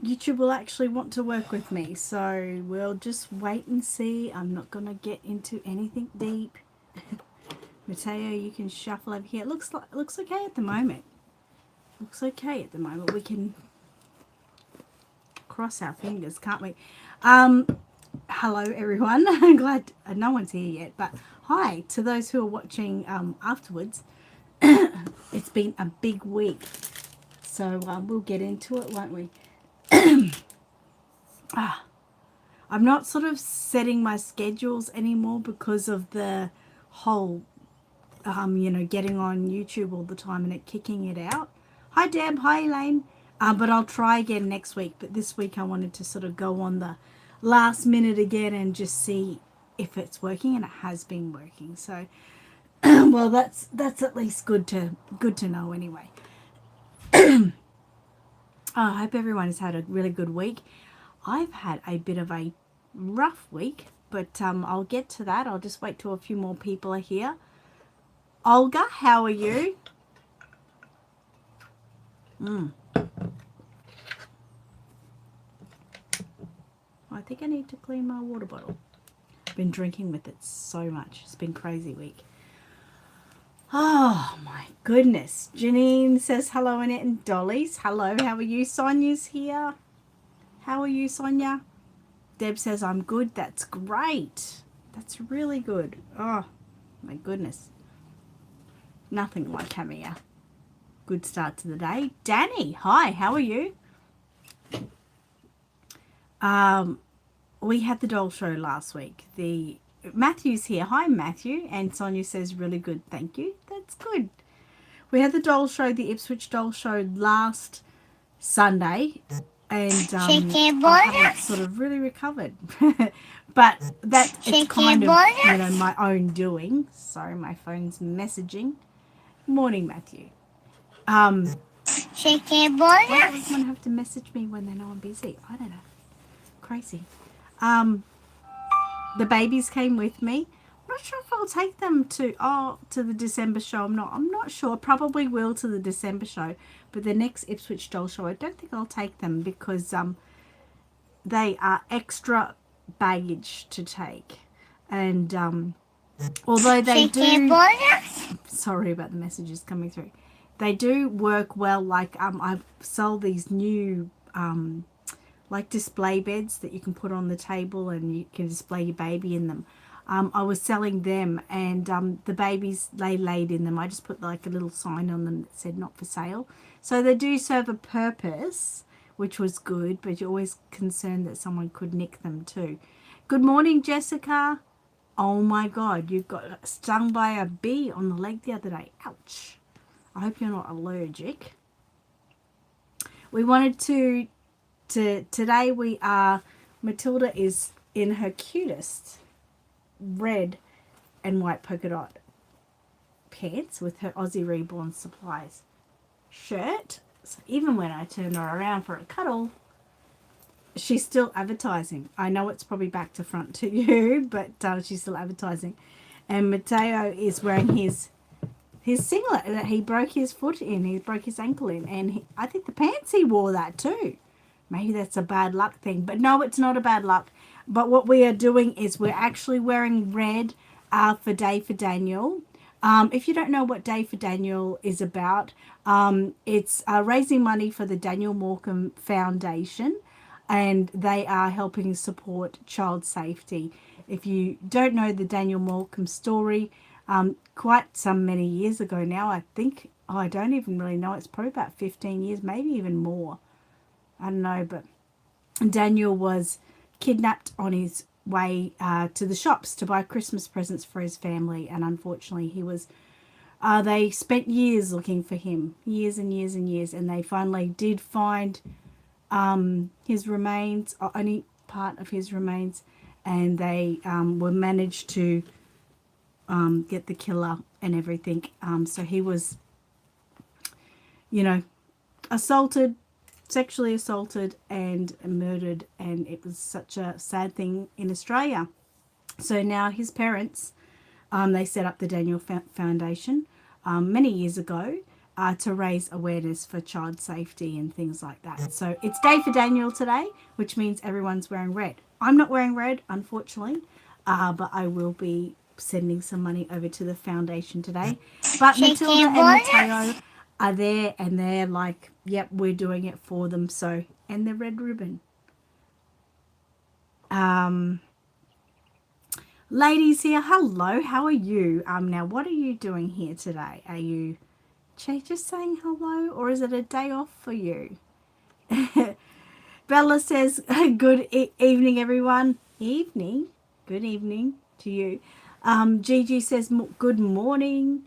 YouTube will actually want to work with me. So we'll just wait and see. I'm not going to get into anything deep. Mateo, you can shuffle over here. It looks okay at the moment. Looks okay at the moment. We can cross our fingers, can't we? Hello everyone. I'm glad no one's here yet, but hi to those who are watching afterwards. It's been a big week, so we'll get into it, won't we? I'm not sort of setting my schedules anymore because of the whole, getting on YouTube all the time and it kicking it out. Hi Deb, hi Elaine. But I'll try again next week. But this week I wanted to sort of go on the last minute again and just see if it's working, and it has been working. So, well, that's at least good to know anyway. I hope everyone has had a really good week. I've had a bit of a rough week, but I'll get to that. I'll just wait till a few more people are here. Olga, how are you? I think I need to clean my water bottle. I've been drinking with it so much. It's been a crazy week. Oh my goodness. Janine says hello, Annette and Dolly's. Hello, how are you? Sonia's here. How are you, Sonia? Deb says I'm good. That's great. That's really good. Oh my goodness. Nothing like having a good start to the day. Danny, hi, how are you? We had the doll show last week. Matthew's here. Hi, Matthew. And Sonia says, really good. Thank you. That's good. We had the doll show, the Ipswich doll show last Sunday. And I haven't sort of really recovered. But it's kind of, my own doing. Sorry, my phone's messaging. Morning, Matthew. Why does everyone have to message me when they know I'm busy? I don't know. Crazy. The babies came with me. I'm not sure if I'll take them to the December show. I'm not sure. Probably will to the December show, but the next Ipswich doll show, I don't think I'll take them because they are extra baggage to take, and although they do. Sorry about the messages coming through. They do work well. Like I've sold these new like display beds that you can put on the table and you can display your baby in them. I was selling them, and the babies, they laid in them. I just put like a little sign on them that said not for sale. So they do serve a purpose, which was good, but you're always concerned that someone could nick them too. Good morning, Jessica. Oh my God, you got stung by a bee on the leg the other day. Ouch. I hope you're not allergic. We wanted today Matilda is in her cutest red and white polka dot pants with her Aussie Reborn supplies shirt. So even when I turned her around for a cuddle, she's still advertising. I know it's probably back to front to you, but she's still advertising. And Mateo is wearing his singlet that he broke his foot in. He broke his ankle in, and I think the pants he wore that too. Maybe that's a bad luck thing, but no, it's not a bad luck. But what we are doing is we're actually wearing red for Day for Daniel. If you don't know what Day for Daniel is about, it's raising money for the Daniel Morecambe Foundation, and they are helping support child safety. If you don't know the Daniel Morecambe story, quite some many years ago now, I think, I don't even really know, it's probably about 15 years, maybe even more. I don't know, but Daniel was kidnapped on his way to the shops to buy Christmas presents for his family, and unfortunately he was they spent years looking for him, years and years and years, and they finally did find his remains, or only part of his remains, and they were managed to get the killer and everything. So he was, assaulted, sexually assaulted and murdered, and it was such a sad thing in Australia. So now his parents, they set up the Daniel Foundation many years ago, to raise awareness for child safety and things like that. So it's Day for Daniel today, which means everyone's wearing red. I'm not wearing red, unfortunately, but I will be sending some money over to the foundation today. But Matilda and Mateo are there, and they're like, yep, we're doing it for them. So, and the red ribbon. Ladies here, hello, how are you? Now, what are you doing here today? Are you just saying hello, or is it a day off for you? Bella says, good evening, everyone. Evening? Good evening to you. Gigi says, good morning.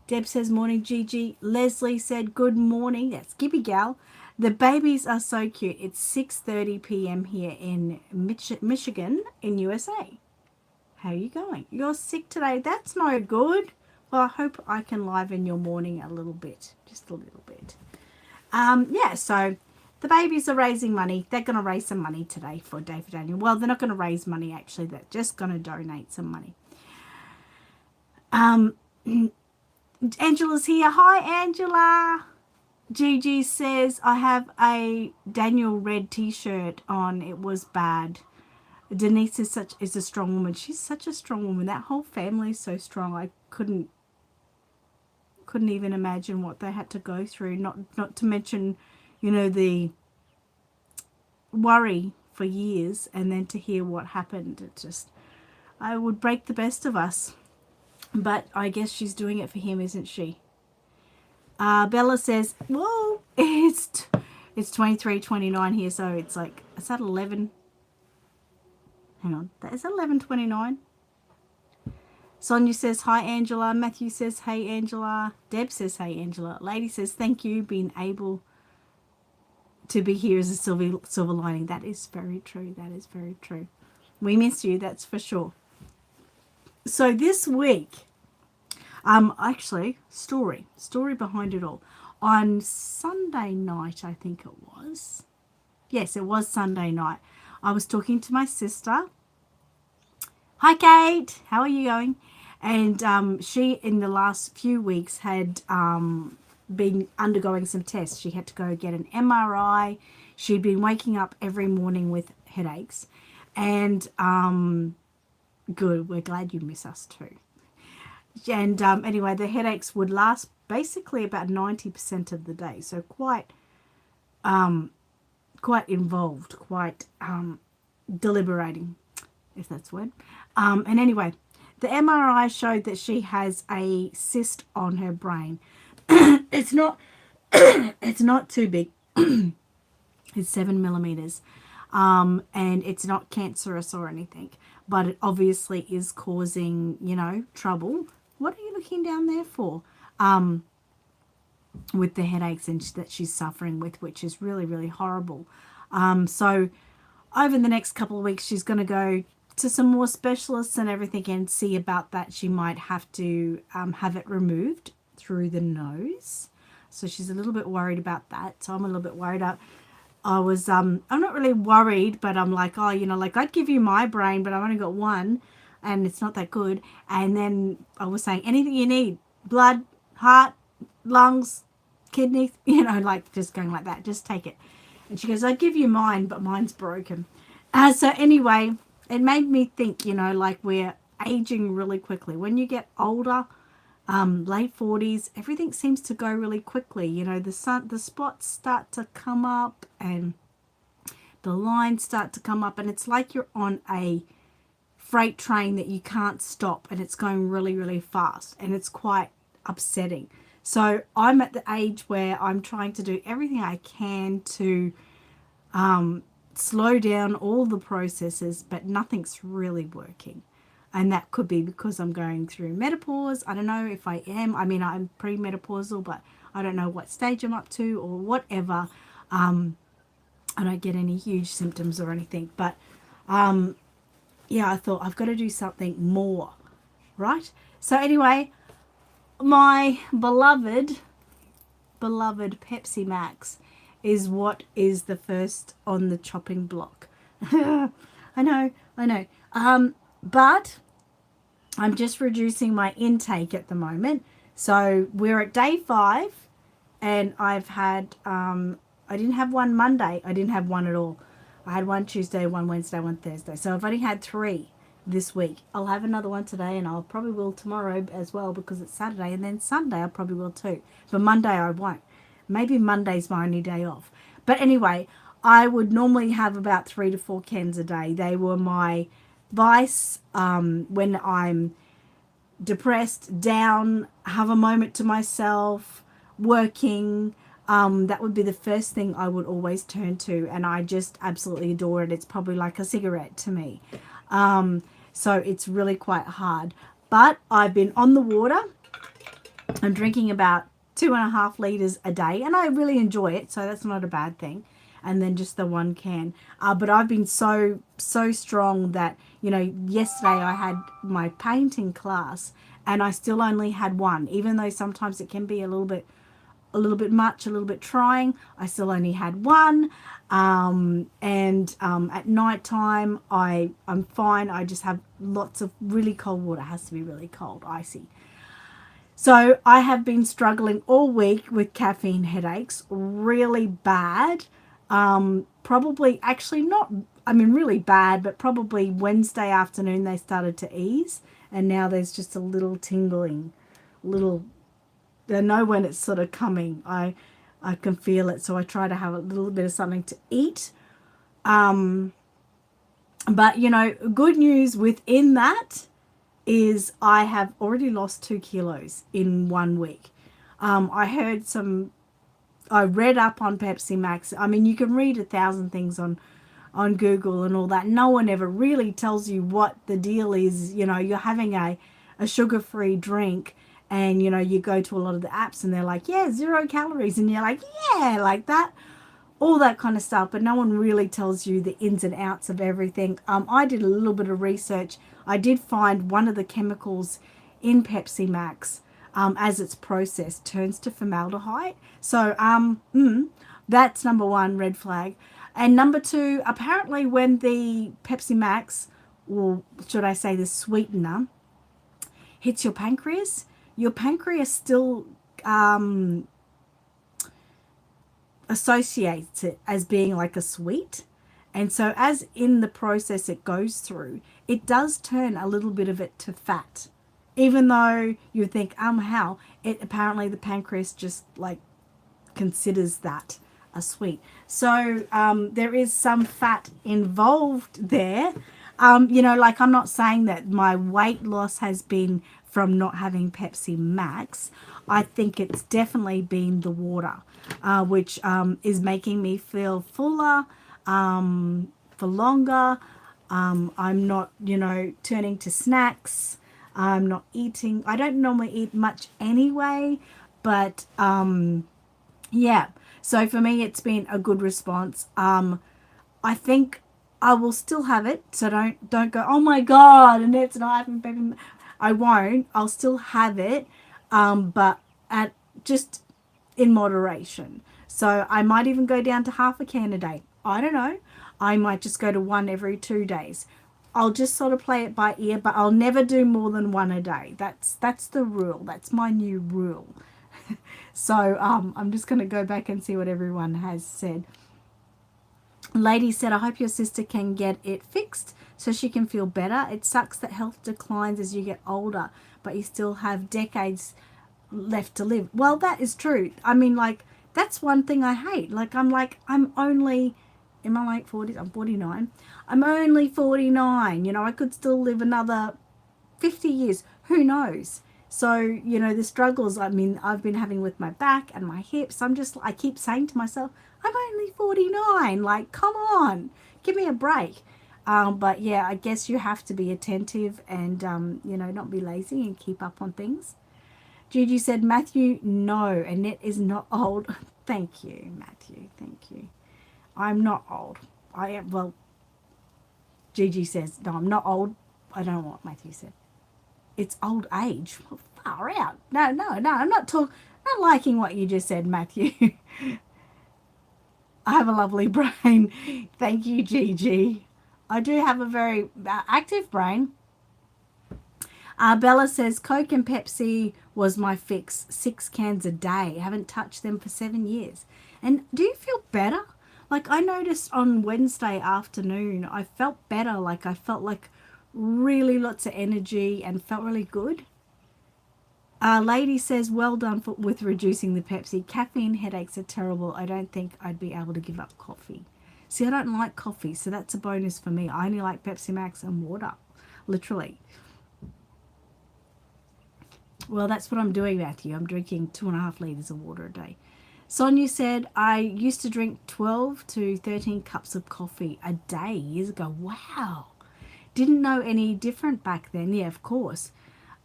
Deb says, morning, Gigi. Leslie said, good morning. That's Gibby Gal. The babies are so cute. It's 6:30 p.m. here in Michigan in USA. How are you going? You're sick today. That's no good. Well, I hope I can liven your morning a little bit. Just a little bit. Yeah, so the babies are raising money. They're going to raise some money today for Day for Daniel. Well, they're not going to raise money, actually. They're just going to donate some money. Angela's here. Hi, Angela. Gigi says, I have a Daniel red t-shirt on. It was bad. Denise is a strong woman. She's such a strong woman. That whole family is so strong. I couldn't even imagine what they had to go through. Not to mention, the worry for years, and then to hear what happened. It just, I would break the best of us. But I guess she's doing it for him, isn't she? Bella says, whoa, it's 23:29 here, so it's like, is that 11? Hang on, that is 11:29. Sonia says, hi, Angela. Matthew says, hey, Angela. Deb says, hey, Angela. Lady says, thank you, being able to be here is a silver lining. That is very true. That is very true. We miss you, that's for sure. So this week, actually, story behind it all. On Sunday night, I think it was. Yes, it was Sunday night. I was talking to my sister. Hi, Kate. How are you going? And she, in the last few weeks, had been undergoing some tests. She had to go get an MRI. She'd been waking up every morning with headaches. And good, we're glad you miss us too. And anyway, the headaches would last basically about 90% of the day. So quite involved, quite deliberating, if that's a word. And anyway, the MRI showed that she has a cyst on her brain. It's not too big. It's 7 millimeters. And it's not cancerous or anything, but it obviously is causing, trouble. What are you looking down there for? With the headaches that she's suffering with, which is really, really horrible. So over the next couple of weeks, she's going to go to some more specialists and everything and see about that. She might have to have it removed through the nose. So she's a little bit worried about that. So I'm a little bit worried. I'm not really worried, but I'm like, I'd give you my brain, but I've only got one and it's not that good. And then I was saying, anything you need, blood, heart, lungs, kidneys, just going like that, just take it. And she goes, I'd give you mine, but mine's broken. So anyway, it made me think, we're aging really quickly. When you get older, late 40s, everything seems to go really quickly. The spots start to come up and the lines start to come up, and it's like you're on a freight train that you can't stop, and it's going really, really fast, and it's quite upsetting. So I'm at the age where I'm trying to do everything I can to slow down all the processes, but nothing's really working. And that could be because I'm going through menopause. I don't know if I am. I mean, I'm premenopausal, but I don't know what stage I'm up to or whatever. I don't get any huge symptoms or anything. But, I thought I've got to do something more, right? So anyway, my beloved Pepsi Max is what is the first on the chopping block. I know. But I'm just reducing my intake at the moment. So we're at day 5. And I've had, I didn't have one Monday. I didn't have one at all. I had one Tuesday, one Wednesday, one Thursday. So I've only had 3 this week. I'll have another one today, and I'll probably will tomorrow as well because it's Saturday. And then Sunday I probably will too. But Monday I won't. Maybe Monday's my only day off. But anyway, I would normally have about 3 to 4 cans a day. They were my vice when I'm depressed, down, have a moment to myself, working. That would be the first thing I would always turn to, and I just absolutely adore it. It's probably like a cigarette to me. So it's really quite hard. But I've been on the water. I'm drinking about 2.5 liters a day, and I really enjoy it, so that's not a bad thing. And then just the 1 can. But I've been so strong that, you know, yesterday I had my painting class and I still only had 1, even though sometimes it can be a little bit much, a little bit trying. I still only had 1. At night time, I'm fine. I just have lots of really cold water. It has to be really cold, icy. So I have been struggling all week with caffeine headaches, really bad. Probably actually not, I mean, really bad, but probably Wednesday afternoon they started to ease, and now there's just a little tingling, I know when it's sort of coming. I can feel it, so I try to have a little bit of something to eat. But you know, good news within that is I have already lost 2 kilos in 1 week. I read up on Pepsi Max. I mean, you can read 1,000 things on Google and all that. No one ever really tells you what the deal is. You know, you're having a sugar-free drink, and, you know, you go to a lot of the apps and they're like, yeah, 0 calories. And you're like, yeah, like that, all that kind of stuff. But no one really tells you the ins and outs of everything. I did a little bit of research. I did find one of the chemicals in Pepsi Max, as it's processed, turns to formaldehyde. So that's number 1 red flag. And number 2, apparently when the Pepsi Max, or should I say the sweetener, hits your pancreas still associates it as being like a sweet. And so as in the process it goes through, it does turn a little bit of it to fat. Even though you think, how? It apparently the pancreas just like considers that a sweet. So there is some fat involved there. You know, like, I'm not saying that my weight loss has been from not having Pepsi Max. I think it's definitely been the water, which is making me feel fuller for longer. I'm not, you know, turning to snacks. I'm not eating. I don't normally eat much anyway, but yeah. So for me, it's been a good response. I think I will still have it. So don't go, oh my God, and it's not having baby. I won't. I'll still have it, but at just in moderation. So I might even go down to half a can a day. I don't know. I might just go to 1 every 2 days. I'll just sort of play it by ear, but I'll never do more than 1 a day. That's the rule. That's my new rule. So I'm just going to go back and see what everyone has said. Lady said, I hope your sister can get it fixed so she can feel better. It sucks that health declines as you get older, but you still have decades left to live. Well, that is true. I mean, like, that's one thing I hate. Like, I'm only, in my late 40s, I'm 49. I'm only 49. You know, I could still live another 50 years. Who knows? So, you know, the struggles, I mean, I've been having with my back and my hips, I keep saying to myself, I'm only 49. Like, come on, give me a break. But yeah, I guess you have to be attentive and, you know, not be lazy and keep up on things. Gigi said, Matthew, no, Annette is not old. Thank you, Matthew. Thank you. I'm not old. I am, well, Gigi says, no, I'm not old. I don't know what Matthew said. It's old age. Well, far out. No, I'm not liking what you just said, Matthew. I have a lovely brain. Thank you, Gigi. I do have a very active brain. Bella says, Coke and Pepsi was my fix. 6 cans a day. Haven't touched them for 7 years. And do you feel better? Like I noticed on Wednesday afternoon, I felt better. Like I felt like really lots of energy and felt really good. Lady says, well done with reducing the Pepsi. Caffeine headaches are terrible. I don't think I'd be able to give up coffee. See, I don't like coffee, so that's a bonus for me. I only like Pepsi Max and water, literally. Well, that's what I'm doing, Matthew. I'm drinking 2.5 litres of water a day. Sonia said, I used to drink 12 to 13 cups of coffee a day years ago. Wow. Didn't know any different back then. Yeah, of course.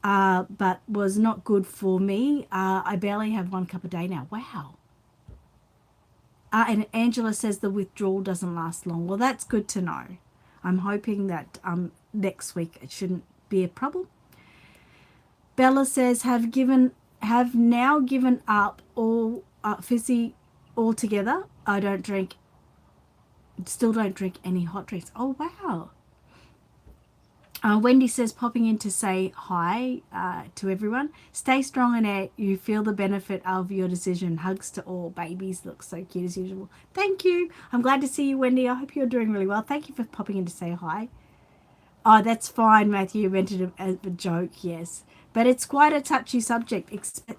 But was not good for me. I barely have 1 cup a day now. Wow. And Angela says the withdrawal doesn't last long. Well, that's good to know. I'm hoping that next week it shouldn't be a problem. Bella says, have now given up all fizzy altogether. Still don't drink any hot drinks. Oh, wow. Wendy says, popping in to say hi to everyone. Stay strong, Annette. You feel the benefit of your decision. Hugs to all. Babies look so cute as usual. Thank you. I'm glad to see you, Wendy. I hope you're doing really well. Thank you for popping in to say hi. Oh, that's fine, Matthew. You meant it as a joke, yes. But it's quite a touchy subject,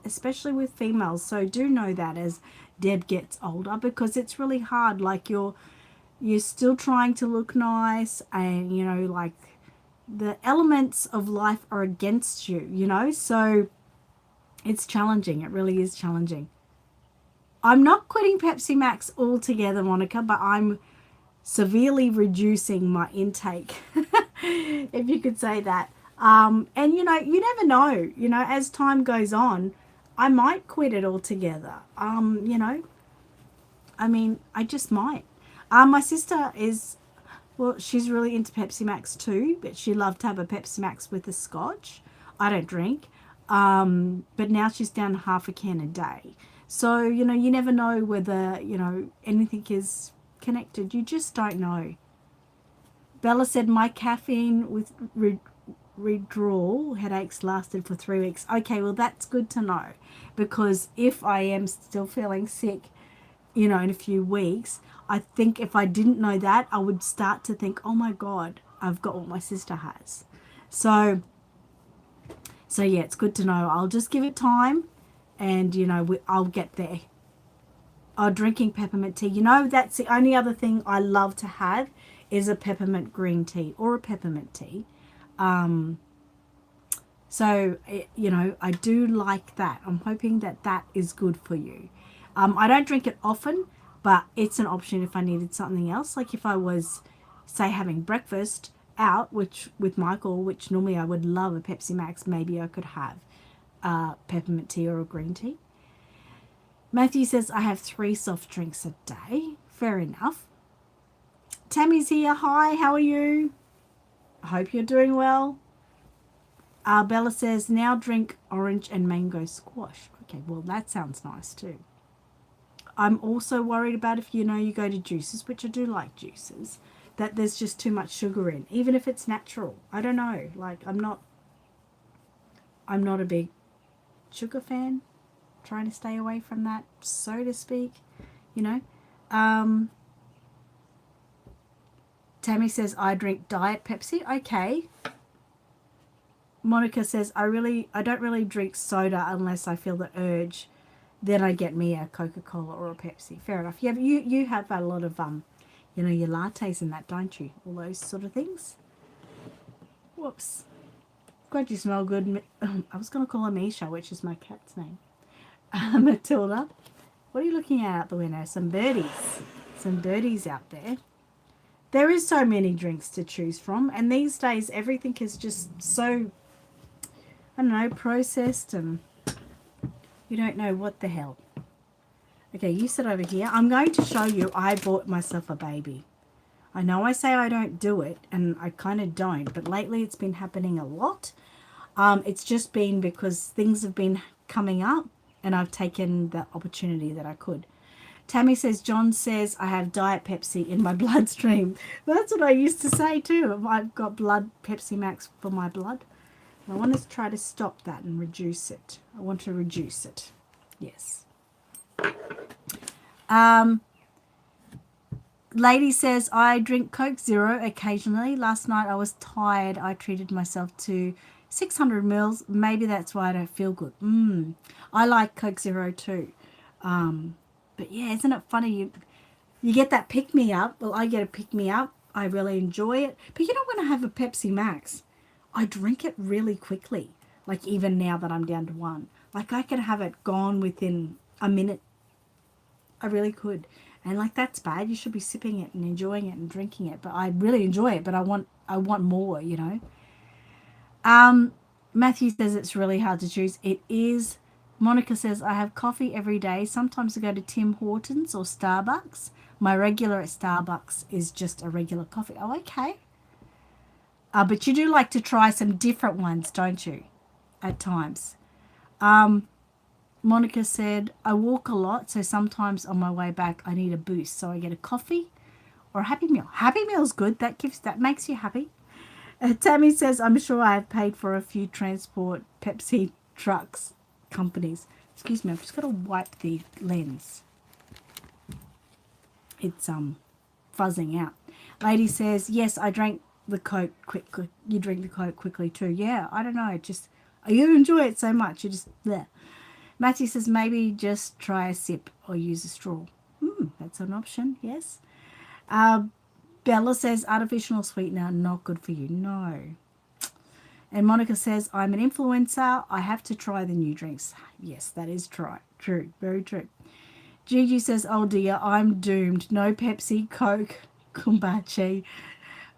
especially with females. So do know that as Deb gets older, because it's really hard. Like you're still trying to look nice, and like the elements of life are against you, so it's challenging. It really is challenging. I'm not quitting Pepsi Max altogether, Monica, but I'm severely reducing my intake, if you could say that. And you never know, as time goes on, I might quit it altogether. I just might. My sister is, well, she's really into Pepsi Max too, but she loved to have a Pepsi Max with a scotch. I don't drink. But now she's down half a can a day. So, you never know whether, anything is connected. You just don't know. Bella said, my caffeine with withdrawal headaches lasted for 3 weeks. Okay, well, that's good to know, because if I am still feeling sick, in a few weeks, I think if I didn't know that, I would start to think, oh my God, I've got what my sister has. So yeah, it's good to know. I'll just give it time, and I'll get there. Oh, drinking peppermint tea. That's the only other thing I love to have is a peppermint green tea or a peppermint tea. So I do like that. I'm hoping that is good for you. I don't drink it often, but it's an option if I needed something else. Like if I was, say, having breakfast out, which with Michael, which normally I would love a Pepsi Max, maybe I could have peppermint tea or a green tea. Matthew says, I have 3 soft drinks a day. Fair enough. Tammy's here. Hi, how are you? I hope you're doing well. Bella says, now drink orange and mango squash. Okay, well, that sounds nice too. I'm also worried about if you go to juices, which I do like juices, that there's just too much sugar in, even if it's natural. I don't know. Like, I'm not a big sugar fan. Trying to stay away from that, so to speak. Tammy says, I drink Diet Pepsi. Okay. Monica says, I don't really drink soda unless I feel the urge. Then I get me a Coca-Cola or a Pepsi. Fair enough. Yeah, but you have a lot of your lattes and that, don't you? All those sort of things. Whoops. Glad you smell good. I was going to call her Misha, which is my cat's name. Matilda. What are you looking at out the window? Some birdies. Some birdies out there. There is so many drinks to choose from, and these days everything is just so, I don't know, processed, and you don't know what the hell. Okay, you sit over here. I'm going to show you I bought myself a baby. I know I say I don't do it, and I kind of don't, but lately it's been happening a lot. It's just been because things have been coming up, and I've taken the opportunity that I could. Tammy says, John says, I have Diet Pepsi in my bloodstream. That's what I used to say too. I've got blood Pepsi Max for my blood. I want to try to stop that and reduce it. I want to reduce it. Yes. Lady says, I drink Coke Zero occasionally. Last night I was tired. I treated myself to 600 mils. Maybe that's why I don't feel good. I like Coke Zero too. But yeah, isn't it funny? You get that pick-me-up. Well, I get a pick-me-up. I really enjoy it. But you know, when I have a Pepsi Max, I drink it really quickly. Like even now that I'm down to one. Like I can have it gone within a minute. I really could. And like that's bad. You should be sipping it and enjoying it and drinking it. But I really enjoy it, but I want more, you know. Matthew says it's really hard to choose. It is. Monica says I have coffee every day. Sometimes I go to Tim Hortons or Starbucks. My regular at Starbucks is just a regular coffee. Oh, okay. But you do like to try some different ones, don't you? At times. Monica said, I walk a lot, so sometimes on my way back I need a boost. So I get a coffee or a Happy Meal. Happy Meal's good. That makes you happy. Tammy says, I'm sure I have paid for a few transport Pepsi trucks companies. Excuse me, I've just got to wipe the lens. It's fuzzing out. Lady says, yes, I drank the Coke quickly. You drink the Coke quickly too. Yeah, I don't know. Just you enjoy it so much. You just bleh. Matthew says, maybe just try a sip or use a straw. That's an option, yes. Bella says, artificial sweetener, not good for you. No. And Monica says, I'm an influencer. I have to try the new drinks. Yes, that is true. Very true. Gigi says, oh dear, I'm doomed. No Pepsi, Coke, kombucha.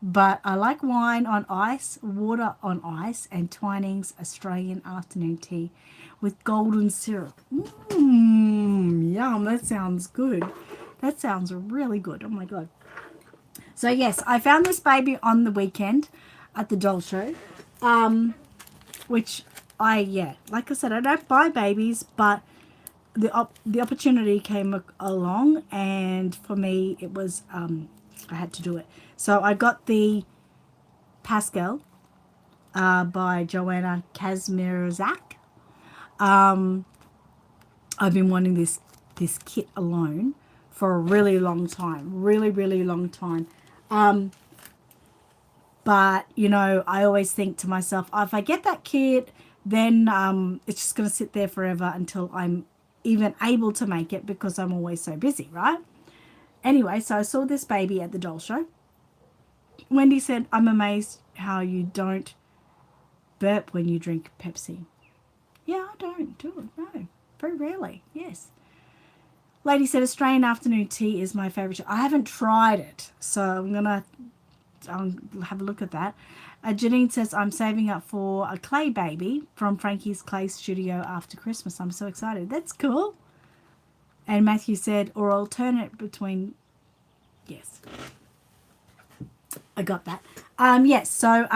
But I like wine on ice, water on ice, and Twinings Australian afternoon tea with golden syrup. Yum, that sounds good. That sounds really good. Oh my God. So yes, I found this baby on the weekend at the doll show, which like I said, I don't buy babies, but the opportunity came along, and for me it was I had to do it. So I got the Pascal by Joanna Kazmierzak. I've been wanting this kit alone for a really long time, really long time. But you know, I always think to myself, if I get that kit, then it's just going to sit there forever until I'm even able to make it, because I'm always so busy, right? Anyway, so I saw this baby at the doll show. Wendy said, I'm amazed how you don't burp when you drink Pepsi. Yeah, I don't do it. No, very rarely. Yes. Lady said, Australian afternoon tea is my favourite. I haven't tried it, so I'll have a look at that. Janine says, I'm saving up for a clay baby from Frankie's Clay Studio after Christmas. I'm so excited. That's cool. And Matthew said, or alternate between, yes. I got that. Yes, so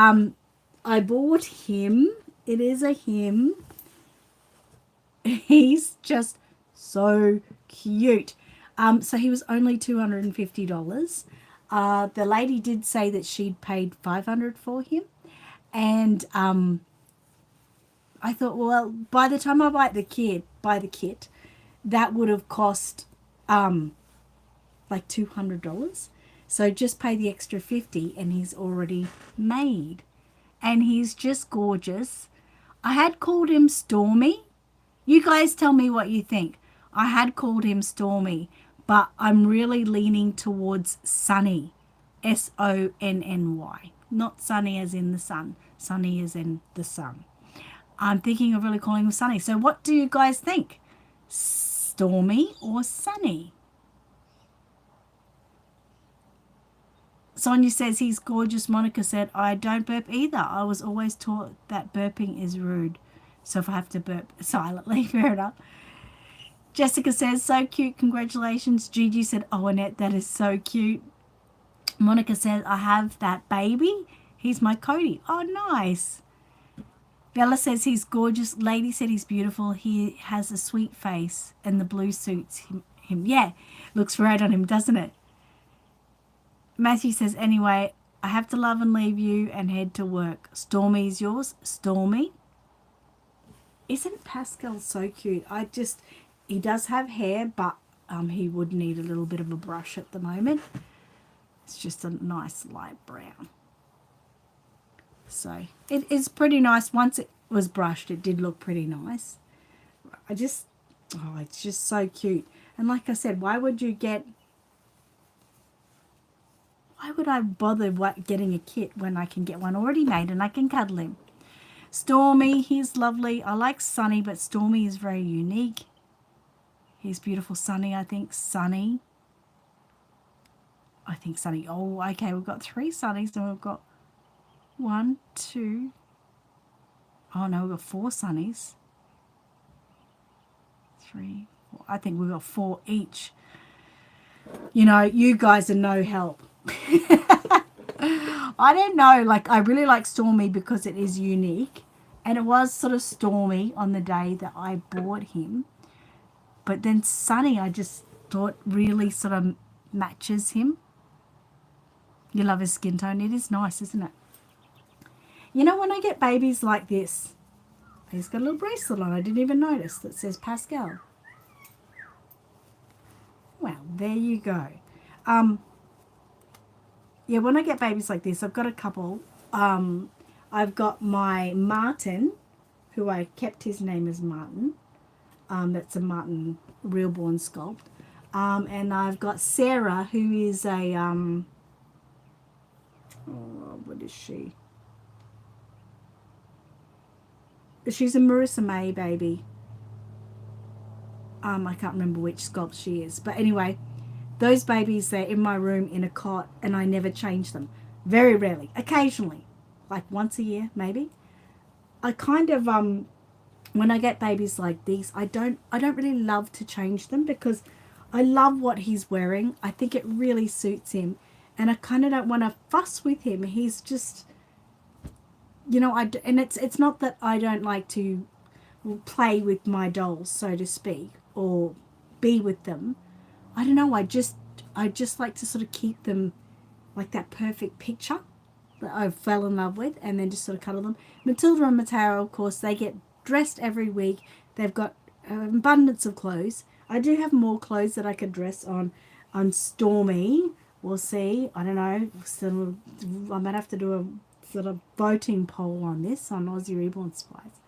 I bought him. It is a him. He's just so cute. So he was only $250. The lady did say that she'd paid $500 for him. And I thought, well, by the time I buy the kit, that would have cost like $200. So just pay the extra $50 and he's already made. And he's just gorgeous. I had called him Stormy. You guys tell me what you think. I had called him Stormy, but I'm really leaning towards Sunny. Sonny. Not Sunny as in the sun. Sunny as in the sun. I'm thinking of really calling him Sunny. So what do you guys think? Stormy or Sunny? Sonia says he's gorgeous. Monica said, I don't burp either. I was always taught that burping is rude. So if I have to burp silently, fair enough. Jessica says, so cute. Congratulations. Gigi said, oh, Annette, that is so cute. Monica says, I have that baby. He's my Cody. Oh, nice. Bella says he's gorgeous. Lady said he's beautiful. He has a sweet face and the blue suits him. Yeah, looks right on him, doesn't it? Matthew says, anyway, I have to love and leave you and head to work. Stormy is yours. Stormy. Isn't Pascal so cute? He does have hair, but he would need a little bit of a brush at the moment. It's just a nice light brown. So it is pretty nice. Once it was brushed, it did look pretty nice. It's just so cute. And like I said, why would I bother getting a kit when I can get one already made and I can cuddle him? Stormy, he's lovely. I like Sunny, but Stormy is very unique. He's beautiful. Sunny, I think. Sunny. Oh, okay, we've got 3 Sunnies and we've got 1, 2. Oh, no, we've got 4 Sunnies. 3, 4. I think we've got 4 each. You know, you guys are no help. I don't know. Like, I really like Stormy because it is unique. And it was sort of stormy on the day that I bought him. But then Sunny, I just thought really sort of matches him. You love his skin tone. It is nice, isn't it? You know, when I get babies like this, he's got a little bracelet on. I didn't even notice that says Pascal. Well, there you go. Yeah, when I get babies like this, I've got a couple. I've got my Martin, who I kept his name as Martin. That's a Martin Reborn sculpt. And I've got Sarah, who is a, what is she? She's a Marissa May baby. I can't remember which sculpt she is. But anyway, those babies, they're in my room in a cot, and I never change them. Very rarely. Occasionally. Like once a year, maybe. I kind of, when I get babies like these, I don't really love to change them because I love what he's wearing. I think it really suits him. And I kind of don't want to fuss with him. He's just, you know, and it's not that I don't like to play with my dolls, so to speak, or be with them. I don't know. I just like to sort of keep them like that perfect picture that I fell in love with, and then just sort of cuddle them. Matilda and Mateo, of course, they get dressed every week. They've got an abundance of clothes. I do have more clothes that I could dress on Stormy. We'll see. I don't know. So I might have to do a sort of voting poll on this on Aussie Reborn Spice.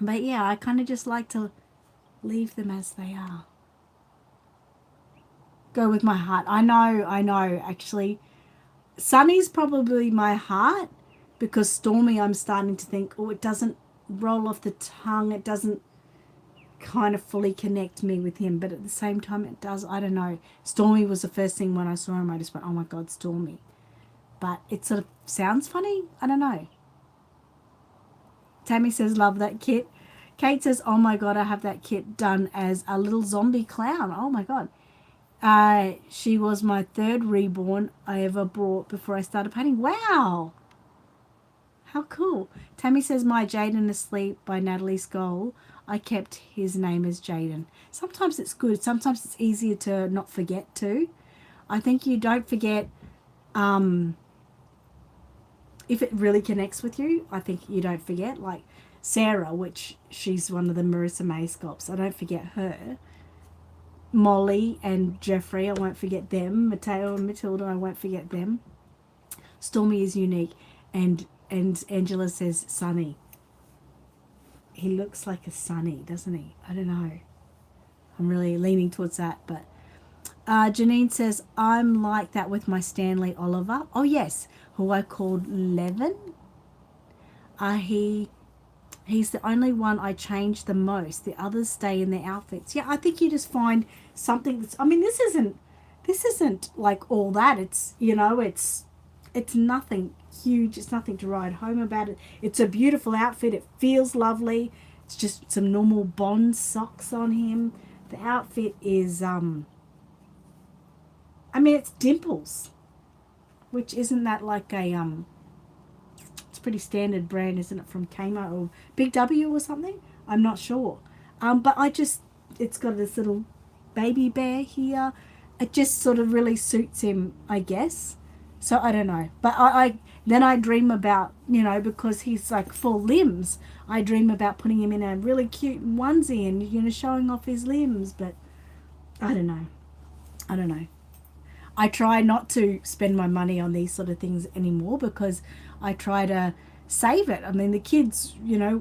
But yeah, I kind of just like to leave them as they are. Go with my heart. I know. Actually, Sunny's probably my heart, because Stormy, I'm starting to think, oh, it doesn't roll off the tongue. It doesn't kind of fully connect me with him, but at the same time it does. I don't know. Stormy was the first thing when I saw him. I just went, oh my God, Stormy. But it sort of sounds funny. I don't know. Tammy says, love that kit. Kate says, oh my God, I have that kit done as a little zombie clown. Oh my God. She was my 3rd reborn I ever brought before I started painting. Wow. How cool. Tammy says, my Jaden Asleep by Natalie Skoll. I kept his name as Jaden. Sometimes it's good. Sometimes it's easier to not forget too. I think you don't forget if it really connects with you. I think you don't forget. Like Sarah, which she's one of the Marissa May sculpts. I don't forget her. Molly and Jeffrey, I won't forget them. Mateo and Matilda, I won't forget them. Stormy is unique. And Angela says Sunny. He looks like a Sunny, doesn't he? I don't know. I'm really leaning towards that. But Janine says, I'm like that with my Stanley Oliver. Oh, yes. Who I called Levin. He's the only one I change the most. The others stay in their outfits. Yeah, I think you just find something that's, I mean, this isn't like all that. It's, you know, it's nothing huge. It's nothing to write home about it. It's a beautiful outfit. It feels lovely. It's just some normal Bond socks on him. The outfit is, I mean, it's Dimples, which isn't that like a, it's a pretty standard brand, isn't it, from Kmart or Big W or something? I'm not sure. But it's got this little baby bear here. It just sort of really suits him, I guess. So I don't know. But I then I dream about, because he's like full limbs, I dream about putting him in a really cute onesie and, showing off his limbs. But I don't know. I don't know. I try not to spend my money on these sort of things anymore because I try to save it. I mean, the kids,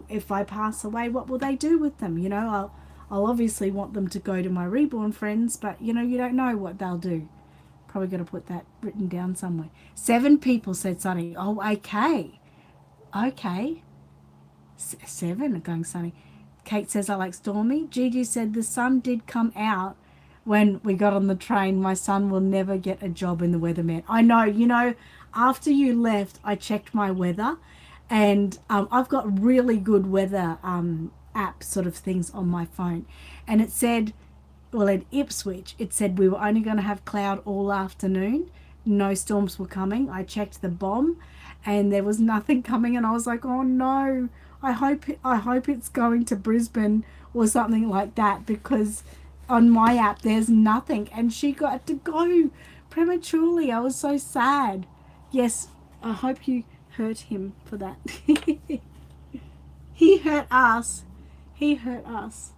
if I pass away, what will they do with them? I'll obviously want them to go to my Reborn friends, but you don't know what they'll do. Probably got to put that written down somewhere. 7 people said Sunny. Oh, okay. Okay. 7 are going Sunny. Kate says I like Stormy. Gigi said the sun did come out when we got on the train. My son will never get a job in the weatherman. I know, after you left, I checked my weather, and I've got really good weather app sort of things on my phone. And it said, well, in Ipswich, it said we were only going to have cloud all afternoon. No storms were coming. I checked the bomb and there was nothing coming, and I was like, oh no, I hope it's going to Brisbane or something like that, because on my app there's nothing, and she got to go prematurely. I was so sad. Yes, I hope you hurt him for that. He hurt us. He hurt us.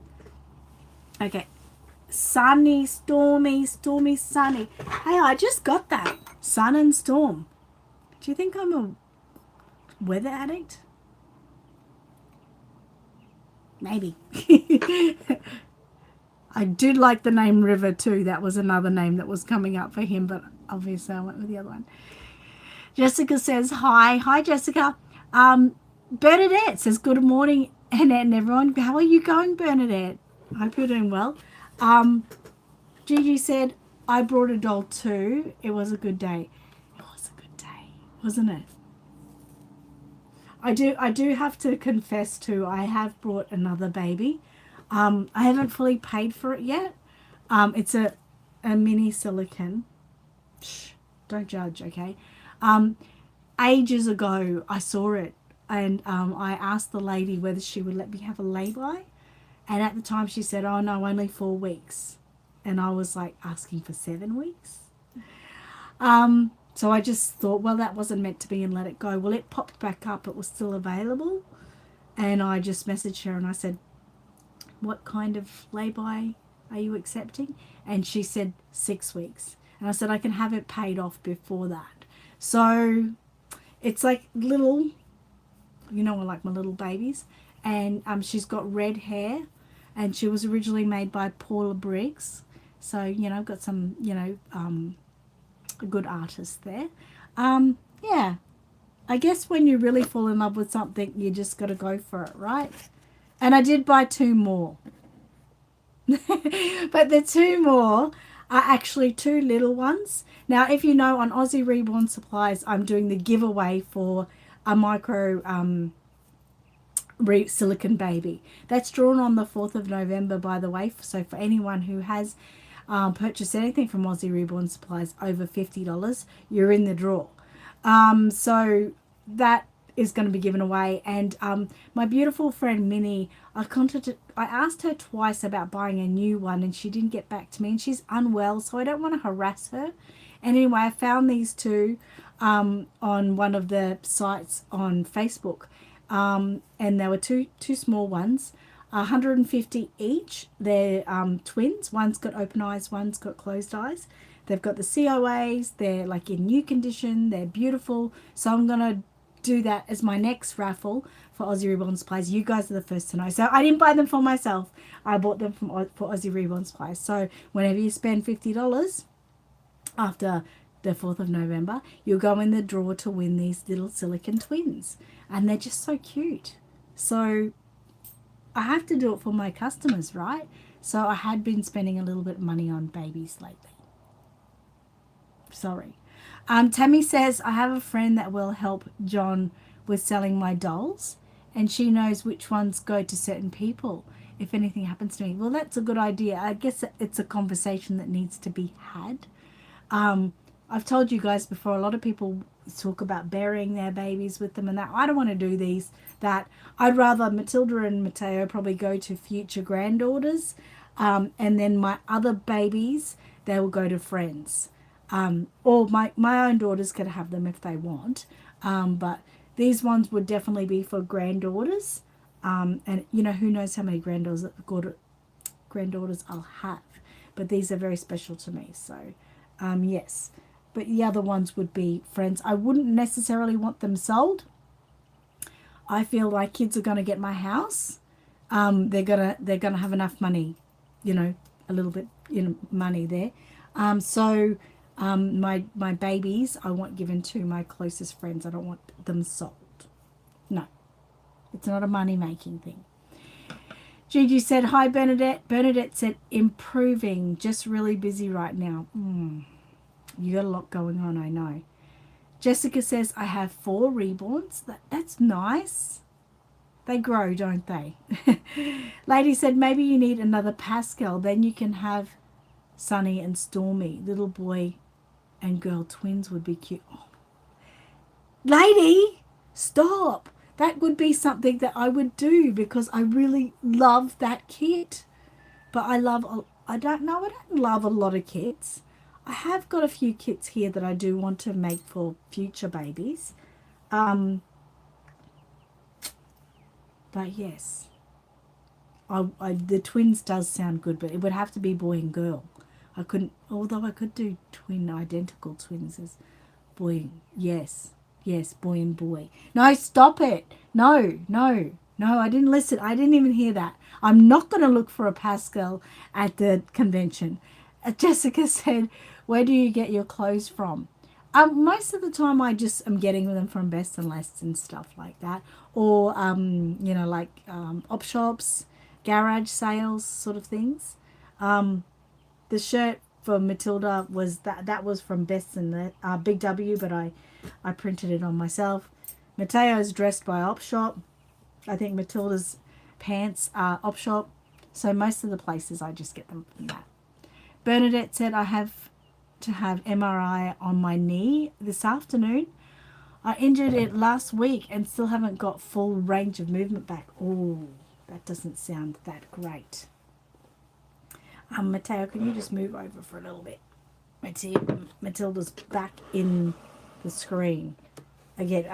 Okay. Sunny, stormy, stormy, sunny. Hey, I just got that. Sun and storm. Do you think I'm a weather addict? Maybe. I did like the name River too. That was another name that was coming up for him, but obviously I went with the other one. Jessica says hi. Hi, Jessica. Bernadette says good morning, Annette and everyone. How are you going, Bernadette? I hope you're doing well. Gigi said I brought a doll too. It was a good day. It was a good day, wasn't it? I do have to confess too, I have brought another baby. I haven't fully paid for it yet. It's a mini silicone. Shh, don't judge, okay? Ages ago I saw it, and I asked the lady whether she would let me have a lay-by, and at the time she said, oh no, only 4 weeks. And I was like asking for 7 weeks. So I just thought, well, that wasn't meant to be, and let it go. Well, it popped back up. It was still available. And I just messaged her and I said, what kind of lay-by are you accepting? And she said 6 weeks. And I said, I can have it paid off before that. So it's like little, like my little babies. And she's got red hair. And she was originally made by Paula Briggs. So, I've got some, a good artist there. Yeah, I guess when you really fall in love with something, you just got to go for it, right? And I did buy 2 more. But the 2 more are actually 2 little ones. Now, if you know, on Aussie Reborn Supplies, I'm doing the giveaway for a micro silicone baby. That's drawn on the 4th of November, by the way. So for anyone who has purchased anything from Aussie Reborn Supplies over $50, you're in the draw. So that is going to be given away. And my beautiful friend Minnie, I asked her twice about buying a new one, and she didn't get back to me, and she's unwell, so I don't want to harass her. And anyway, I found these 2 on one of the sites on Facebook, and there were two small ones, 150 each. They're twins. One's got open eyes, one's got closed eyes. They've got the COAs. They're like in new condition. They're beautiful. So I'm going to do that as my next raffle for Aussie Reborn Supplies. You guys are the first to know. So I didn't buy them for myself. I bought them for Aussie Reborn Supplies. So whenever you spend $50 after the 4th of November, you'll go in the draw to win these little silicone twins. And they're just so cute. So I have to do it for my customers, right? So I had been spending a little bit of money on babies lately. Sorry. Tammy says, I have a friend that will help John with selling my dolls, and she knows which ones go to certain people if anything happens to me. Well, that's a good idea. I guess it's a conversation that needs to be had. I've told you guys before, a lot of people talk about burying their babies with them and that. I don't want to do that. I'd rather Matilda and Mateo probably go to future granddaughters, and then my other babies, they will go to friends. Or my own daughters can have them if they want. But these ones would definitely be for granddaughters. And you know, who knows how many granddaughters I'll have. But these are very special to me. So, yes. But the other ones would be friends. I wouldn't necessarily want them sold. I feel like kids are going to get my house. They're gonna have enough money, you know, a little bit, you know, money there. My babies I want given to my closest friends. I don't want them sold. No, it's not a money making thing. Gigi said, hi, Bernadette. Bernadette said, improving, just really busy right now. You got a lot going on, I know. Jessica says, I have 4 reborns. That's nice. They grow, don't they? Lady said, maybe you need another Pascal. Then you can have Sunny and Stormy. Little boy and girl twins would be cute. Oh. Lady, stop. That would be something that I would do because I really love that kit. But I don't love a lot of kits. I have got a few kits here that I do want to make for future babies. But yes, the twins does sound good, but it would have to be boy and girl. Although I could do identical twins as boy. Yes, boy and boy. No, stop it. No, I didn't listen. I didn't even hear that. I'm not going to look for a Pascal at the convention. Jessica said, where do you get your clothes from? Most of the time I just am getting them from Best and Less and stuff like that. Or, you know, like op shops, garage sales sort of things. The shirt for Matilda was that was from Best and the Big W, but I printed it on myself. Mateo's dressed by Op Shop. I think Matilda's pants are Op Shop. So most of the places I just get them from that. Bernadette said, I have to have MRI on my knee this afternoon. I injured it last week and still haven't got full range of movement back. Oh, that doesn't sound that great. Mateo, can you just move over for a little bit? Matilda's back in the screen again.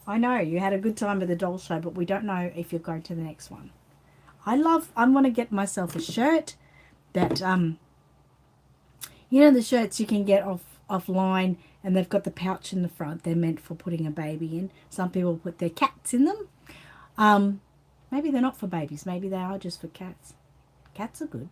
I know you had a good time at the doll show, but we don't know if you're going to the next one. I'm going to get myself a shirt that you know, the shirts you can get offline, and they've got the pouch in the front. They're meant for putting a baby in. Some people put their cats in them. Maybe they're not for babies. Maybe they are just for cats. Cats are good.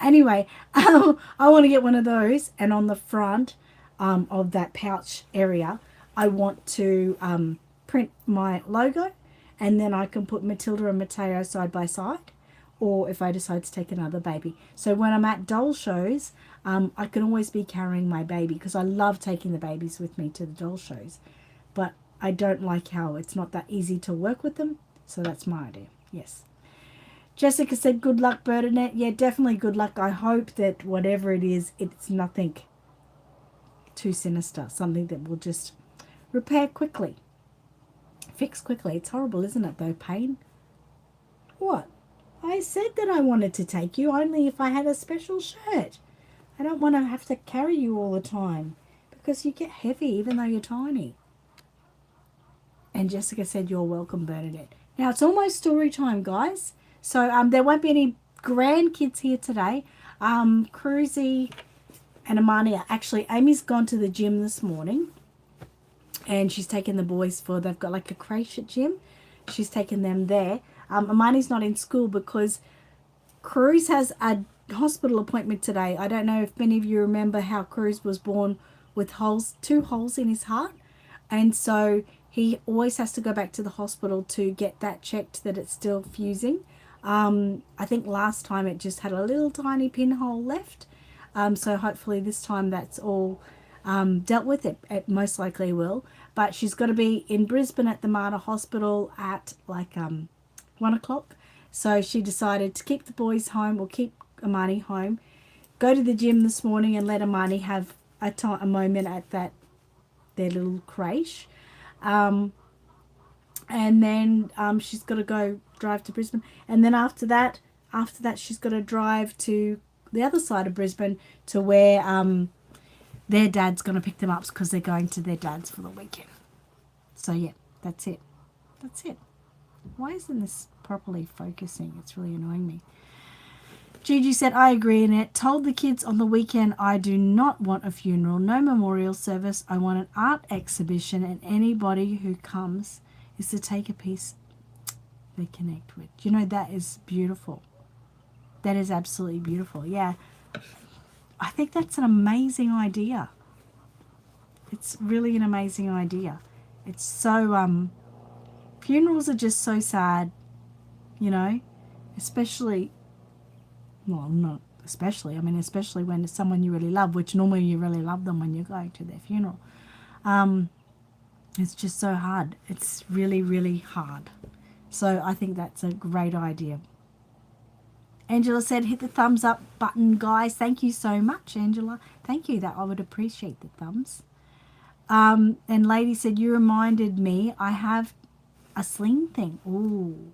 Anyway, I want to get one of those, and on the front of that pouch area, I want to print my logo, and then I can put Matilda and Mateo side by side, or if I decide to take another baby. So when I'm at doll shows, I can always be carrying my baby because I love taking the babies with me to the doll shows. But I don't like how it's not that easy to work with them. So that's my idea. Yes. Jessica said, good luck, Bernadette. Yeah, definitely good luck. I hope that whatever it is, it's nothing too sinister. Something that will just repair quickly. Fix quickly. It's horrible, isn't it, though? Pain. What? I said that I wanted to take you only if I had a special shirt. I don't want to have to carry you all the time because you get heavy even though you're tiny. And Jessica said, you're welcome, Bernadette. Now, it's almost story time, guys. So there won't be any grandkids here today. Cruzy and Amani actually, Amy's gone to the gym this morning and she's taken the boys they've got like a creche at gym. She's taken them there. Amani's not in school because Cruz has a hospital appointment today. I don't know if many of you remember how Cruz was born with 2 holes in his heart. And so he always has to go back to the hospital to get that checked that it's still fusing. I think last time it just had a little tiny pinhole left. So hopefully this time that's all dealt with. It most likely will. But she's got to be in Brisbane at the Mater Hospital at like 1 o'clock. So she decided to keep the boys home, or keep Amani home, go to the gym this morning and let Amani have a moment at their little creche. And then she's got to go drive to Brisbane. And then after that she's got to drive to the other side of Brisbane to where their dad's going to pick them up because they're going to their dad's for the weekend. So, yeah, that's it. That's it. Why isn't this properly focusing? It's really annoying me. Gigi said, I agree, Annette. Told the kids on the weekend I do not want a funeral, no memorial service. I want an art exhibition, and anybody who comes is to take a piece they connect with. You know, that is beautiful. That is absolutely beautiful. Yeah. I think that's an amazing idea. It's really an amazing idea. It's so, funerals are just so sad, you know, especially, well, not especially, I mean, especially when it's someone you really love, which normally you really love them when you're going to their funeral. It's just so hard. It's really, really hard. So I think that's a great idea. Angela said, hit the thumbs up button, guys. Thank you so much, Angela. Thank you. That I would appreciate the thumbs. And Lady said, you reminded me I have a sling thing. Ooh,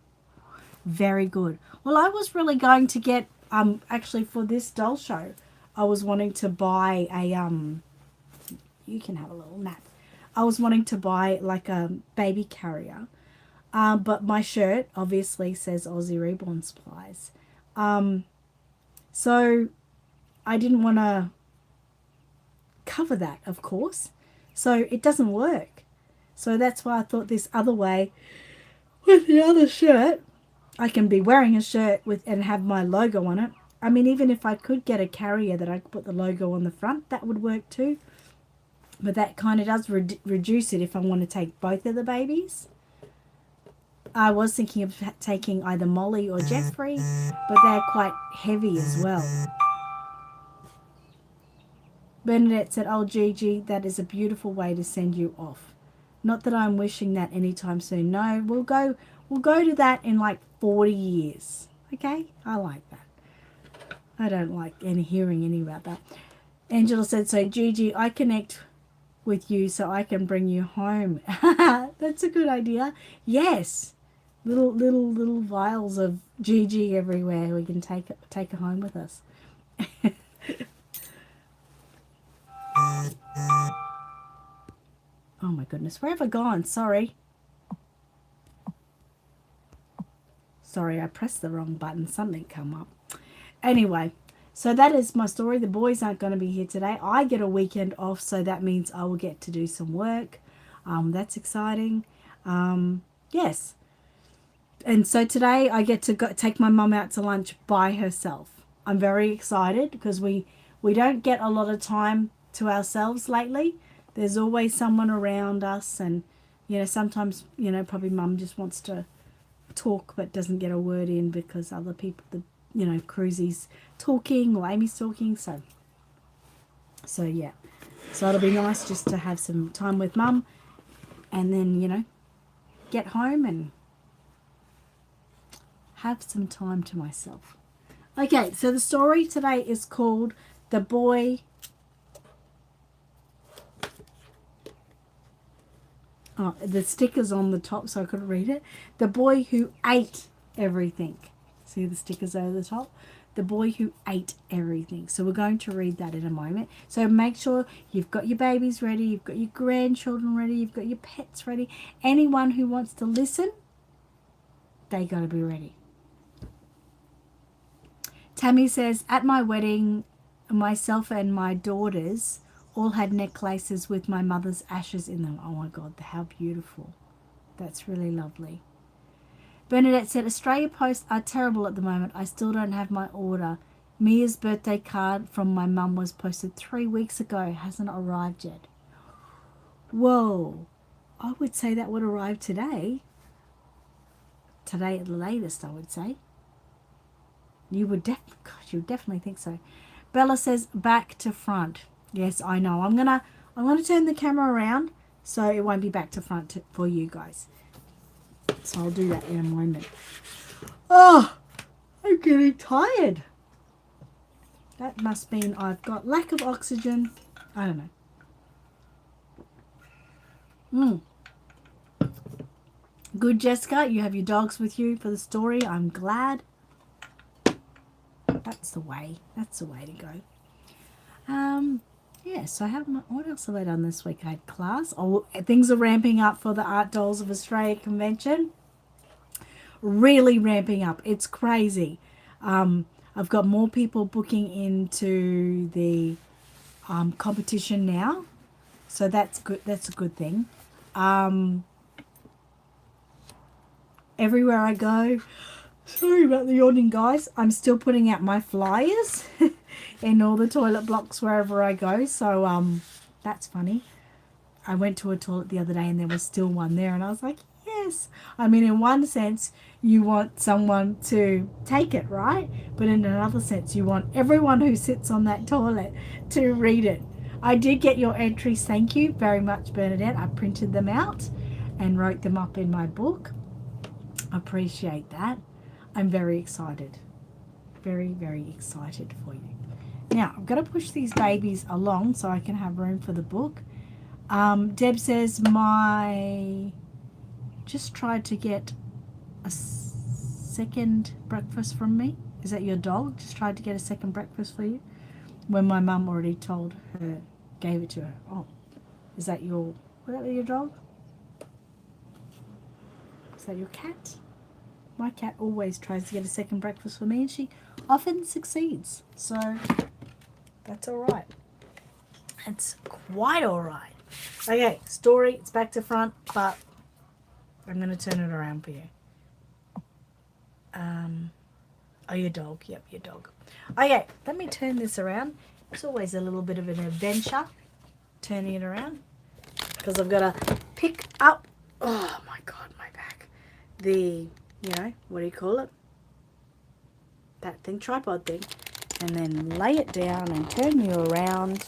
very good. Well, I was really going to get, actually for this doll show, I was wanting to buy a, you can have a little nap. I was wanting to buy like a baby carrier. But my shirt obviously says Aussie Reborn Supplies. So I didn't want to cover that, of course. So it doesn't work. So that's why I thought this other way, with the other shirt, I can be wearing a shirt with and have my logo on it. I mean, even if I could get a carrier that I could put the logo on the front, that would work too. But that kind of does reduce it if I want to take both of the babies. I was thinking of taking either Molly or Jeffrey, but they're quite heavy as well. Bernadette said, oh, Gigi, that is a beautiful way to send you off. Not that I'm wishing that anytime soon. No, we'll go to that in like 40 years. Okay? I like that. I don't like hearing any about that. Angela said, so Gigi, I connect with you so I can bring you home. That's a good idea. Yes. Little vials of Gigi everywhere. We can take her home with us. Oh my goodness, where have I gone? Sorry, I pressed the wrong button. Something come up. Anyway, so that is my story. The boys aren't going to be here today. I get a weekend off, so that means I will get to do some work. That's exciting. Yes. And so today I get to take my mum out to lunch by herself. I'm very excited because we don't get a lot of time to ourselves lately. There's always someone around us, and, you know, sometimes, you know, probably mum just wants to talk but doesn't get a word in because other people, you know, Cruzy's talking or Amy's talking. So yeah. So it'll be nice just to have some time with mum and then, you know, get home and have some time to myself. Okay, so the story today is called The Boy... Oh, the sticker's on the top so I couldn't read it. The Boy Who Ate Everything. See the stickers over the top? The Boy Who Ate Everything. So we're going to read that in a moment. So make sure you've got your babies ready, you've got your grandchildren ready, you've got your pets ready. Anyone who wants to listen, they got to be ready. Tammy says, at my wedding, myself and my daughters all had necklaces with my mother's ashes in them. Oh my God, how beautiful. That's really lovely. Bernadette said, Australia Post are terrible at the moment. I still don't have my order. Mia's birthday card from my mum was posted 3 weeks ago. It hasn't arrived yet. Whoa. I would say that would arrive today. Today at the latest, I would say. You would definitely think so. Bella says, back to front. Yes, I know. I'm gonna turn the camera around so it won't be back to front for you guys. So I'll do that in a moment. Oh, I'm getting tired. That must mean I've got lack of oxygen. I don't know. Good, Jessica. You have your dogs with you for the story. I'm glad. That's the way. That's the way to go. Yeah, so what else have I done this week? I had class. Oh, things are ramping up for the Art Dolls of Australia convention. Really ramping up. It's crazy. I've got more people booking into the competition now, so that's good. That's a good thing. Everywhere I go, sorry about the yawning, guys. I'm still putting out my flyers in all the toilet blocks wherever I go. So that's funny. I went to a toilet the other day and there was still one there, and I was like, yes. I mean, in one sense, you want someone to take it, right? But in another sense, you want everyone who sits on that toilet to read it. I did get your entries. Thank you very much, Bernadette. I printed them out and wrote them up in my book. Appreciate that. I'm very excited. Very, very excited for you. Now, I'm going to push these babies along so I can have room for the book. Deb says, just tried to get a second breakfast from me. Is that your dog? Just tried to get a second breakfast for you? When my mum already told her, gave it to her. Oh, is that your dog? Is that your cat? My cat always tries to get a second breakfast for me, and she often succeeds. So that's all right. It's quite all right. Okay, story. It's back to front, but I'm going to turn it around for you. Oh, your dog. Yep, your dog. Okay, let me turn this around. It's always a little bit of an adventure turning it around because I've got to pick up, oh my God, my back. What do you call it? That thing, tripod thing. And then lay it down and turn you around.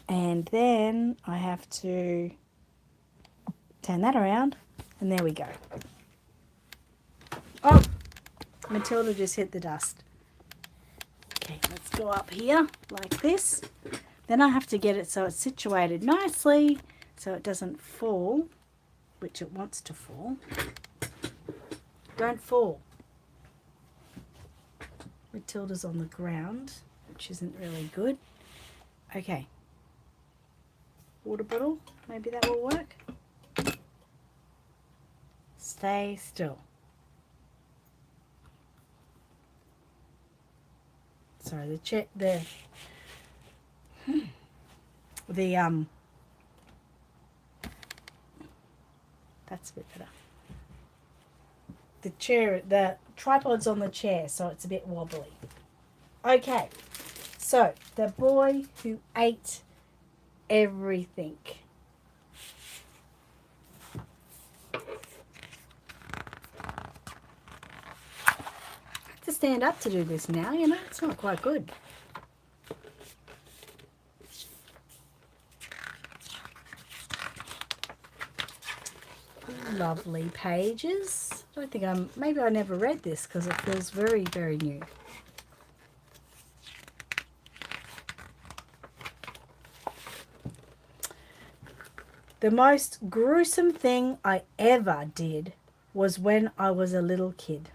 And then I have to turn that around. And there we go. Oh, Matilda just hit the dust. Okay, let's go up here like this. Then I have to get it so it's situated nicely so it doesn't fall, which it wants to fall. Don't fall. Matilda's on the ground, which isn't really good. Okay. Water bottle, maybe that will work. Stay still. Sorry, that's a bit better. The tripod's on the chair, so it's a bit wobbly. Okay, so the boy who ate everything. I have to stand up to do this now, it's not quite good. Lovely pages. I don't think maybe I never read this because it feels very, very new. The most gruesome thing I ever did was when I was a little kid.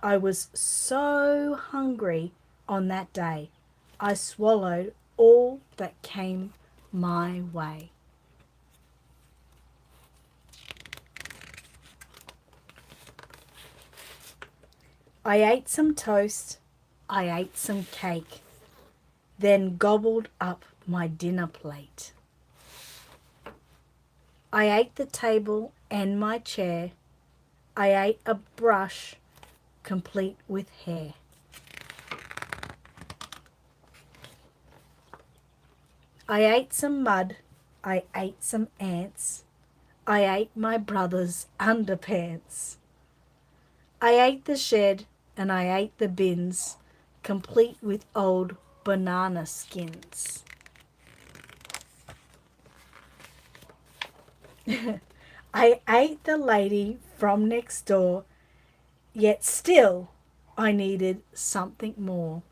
I was so hungry on that day. I swallowed all that came my way. I ate some toast, I ate some cake, then gobbled up my dinner plate. I ate the table and my chair, I ate a brush complete with hair. I ate some mud, I ate some ants, I ate my brother's underpants. I ate the shed and I ate the bins, complete with old banana skins. I ate the lady from next door, yet still I needed something more.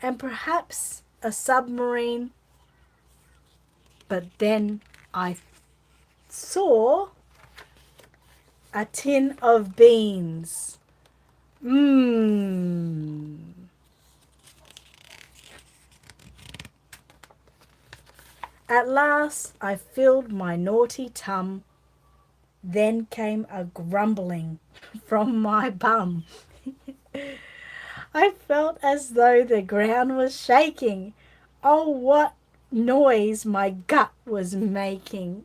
And perhaps a submarine, but then I saw a tin of beans. At last I filled my naughty tum. Then came a grumbling from my bum. I felt as though the ground was shaking. Oh, what noise my gut was making.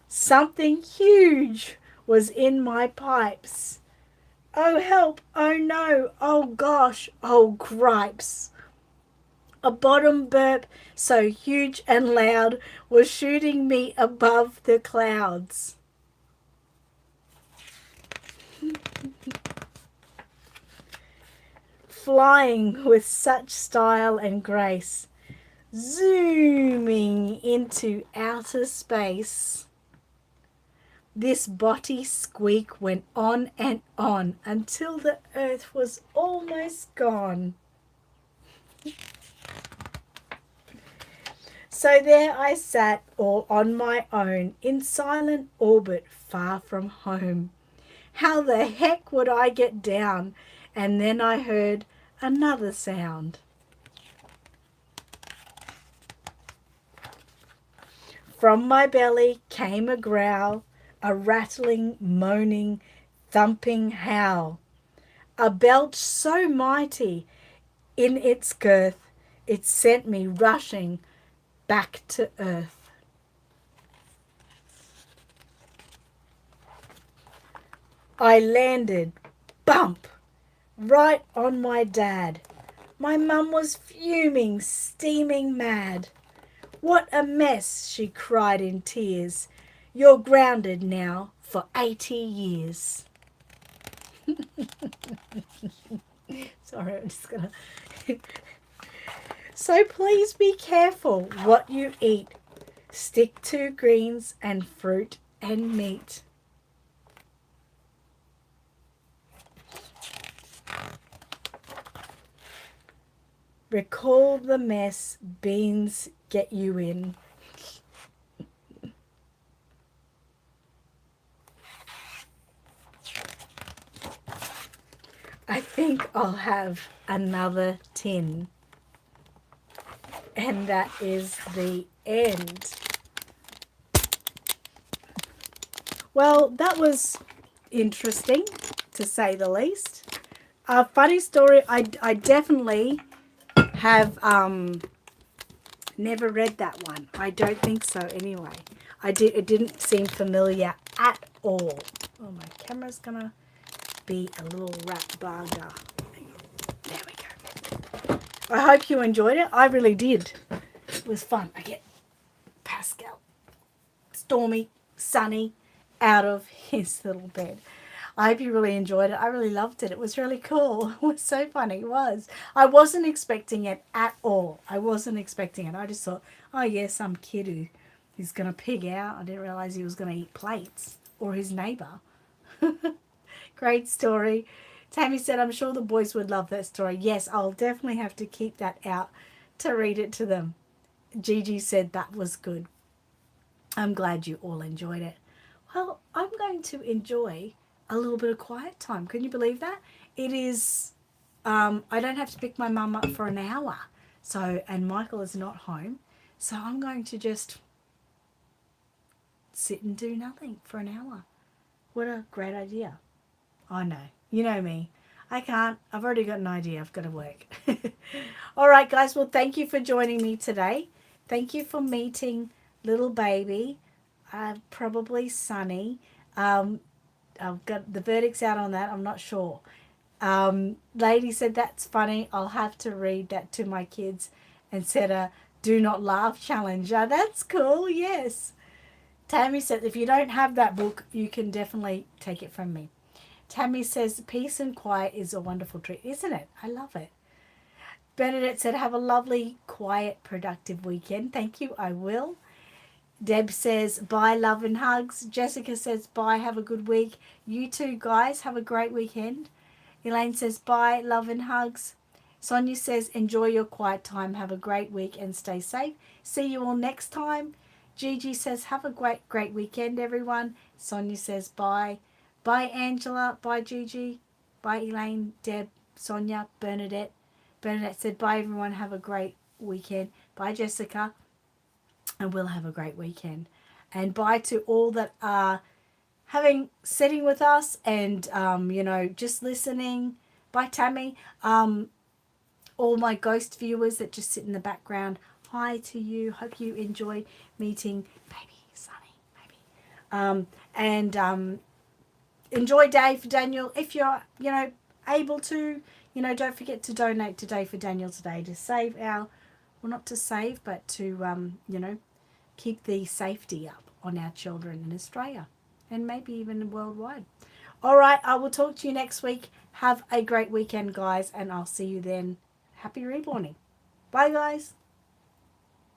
Something huge was in my pipes. Oh, help! Oh, no! Oh, gosh! Oh, gripes! A bottom burp so huge and loud was shooting me above the clouds. Flying with such style and grace, zooming into outer space. This body squeak went on and on until the earth was almost gone. So there I sat all on my own in silent orbit far from home. How the heck would I get down? And then I heard another sound. From my belly came a growl, a rattling, moaning, thumping howl. A belch so mighty in its girth, it sent me rushing back to earth. I landed, bump, right on my dad. My mum was fuming, steaming mad. What a mess, she cried in tears. You're grounded now for 80 years. Sorry, I'm just gonna... So please be careful what you eat. Stick to greens and fruit and meat. Recall the mess beans get you in. I think I'll have another tin. And that is the end. Well, that was interesting, to say the least. A funny story. I definitely have never read that one. I don't think so anyway. It didn't seem familiar at all. Oh, my camera's gonna be a little rat bugger. There we go. I hope you enjoyed it. I really did. It was fun. I get Pascal, stormy, sunny, out of his little bed. I hope you really enjoyed it. I really loved it. It was really cool. It was so funny. It was. I wasn't expecting it at all. I wasn't expecting it. I just thought, oh, yeah, some kid who's going to pig out. I didn't realize he was going to eat plates, or his neighbour. Great story. Tammy said, I'm sure the boys would love that story. Yes, I'll definitely have to keep that out to read it to them. Gigi said that was good. I'm glad you all enjoyed it. Well, I'm going to enjoy a little bit of quiet time. Can you believe that? It is, I don't have to pick my mum up for an hour. So, and Michael is not home. So I'm going to just sit and do nothing for an hour. What a great idea. I know. You know me. I can't. I've already got an idea. I've got to work. All right, guys. Well, thank you for joining me today. Thank you for meeting little baby. Probably Sunny. I've got the verdicts out on that. I'm not sure. Lady said that's funny. I'll have to read that to my kids and set a do not laugh challenge. That's cool. Yes. Tammy said if you don't have that book, you can definitely take it from me. Tammy says peace and quiet is a wonderful treat, isn't it? I love it. Bernadette said have a lovely, quiet, productive weekend. Thank you. I will. Deb says bye, love and hugs. Jessica says bye, have a good week. You too, guys. Have a great weekend. Elaine says bye, love and hugs. Sonia says enjoy your quiet time. Have a great week and stay safe. See you all next time. Gigi says have a great weekend, everyone. Sonia says bye. Bye, Angela. Bye, Gigi. Bye, Elaine, Deb, Sonia, Bernadette. Bernadette said, bye everyone, have a great weekend. Bye Jessica, and we'll have a great weekend. And bye to all that are sitting with us and just listening. Bye Tammy. All my ghost viewers that just sit in the background, hi to you. Hope you enjoy meeting baby Sunny, and enjoy Day for Daniel. If you're able to, don't forget to donate to Day for Daniel today to save not to save, but to keep the safety up on our children in Australia and maybe even worldwide. All right, I will talk to you next week. Have a great weekend, guys, and I'll see you then. Happy reborning. Bye, guys.